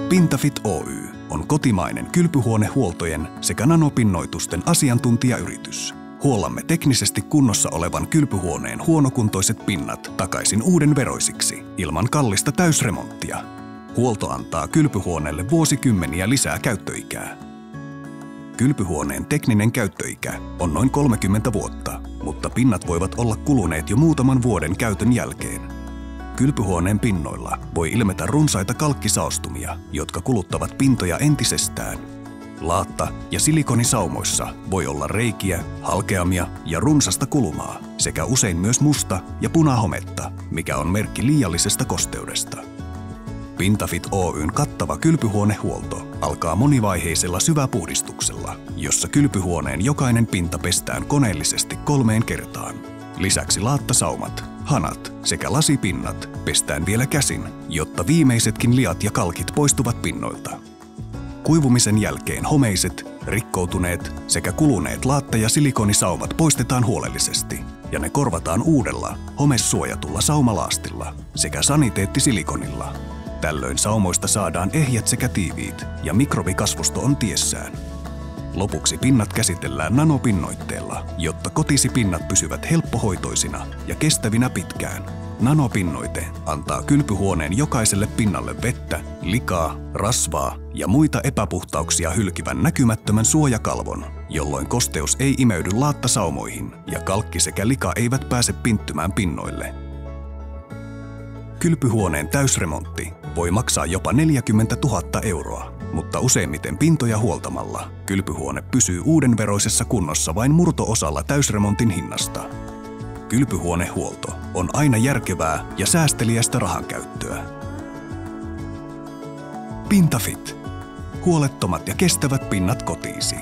Pintafit Oy on kotimainen kylpyhuonehuoltojen sekä nanopinnoitusten asiantuntijayritys. Huollamme teknisesti kunnossa olevan kylpyhuoneen huonokuntoiset pinnat takaisin uuden veroisiksi ilman kallista täysremonttia. Huolto antaa kylpyhuoneelle vuosikymmeniä lisää käyttöikää. Kylpyhuoneen tekninen käyttöikä on noin 30 vuotta, mutta pinnat voivat olla kuluneet jo muutaman vuoden käytön jälkeen. Kylpyhuoneen pinnoilla voi ilmetä runsaita kalkkisaostumia, jotka kuluttavat pintoja entisestään. Laatta- ja silikonisaumoissa voi olla reikiä, halkeamia ja runsasta kulumaa sekä usein myös musta- ja punahometta, mikä on merkki liiallisesta kosteudesta. Pintafit Oyn kattava kylpyhuonehuolto alkaa monivaiheisella syväpuhdistuksella, jossa kylpyhuoneen jokainen pinta pestään koneellisesti 3 kertaan. Lisäksi laattasaumat, hanat sekä lasipinnat pestään vielä käsin, jotta viimeisetkin liat ja kalkit poistuvat pinnoilta. Kuivumisen jälkeen homeiset, rikkoutuneet sekä kuluneet laatta- ja silikonisaumat poistetaan huolellisesti ja ne korvataan uudella, homesuojatulla saumalaastilla sekä saniteettisilikonilla. Tällöin saumoista saadaan ehjät sekä tiiviit ja mikrobikasvusto on tiessään. Lopuksi pinnat käsitellään nanopinnoitteella, jotta kotisi pinnat pysyvät helppohoitoisina ja kestävinä pitkään. Nanopinnoite antaa kylpyhuoneen jokaiselle pinnalle vettä, likaa, rasvaa ja muita epäpuhtauksia hylkivän näkymättömän suojakalvon, jolloin kosteus ei imeydy laattasaumoihin ja kalkki sekä lika eivät pääse pinttymään pinnoille. Kylpyhuoneen täysremontti voi maksaa jopa 40 000 euroa, mutta useimmiten pintoja huoltamalla kylpyhuone pysyy uudenveroisessa kunnossa vain murto-osalla täysremontin hinnasta. Kylpyhuonehuolto on aina järkevää ja säästeliästä rahankäyttöä. Pintafit. Huolettomat ja kestävät pinnat kotiisi.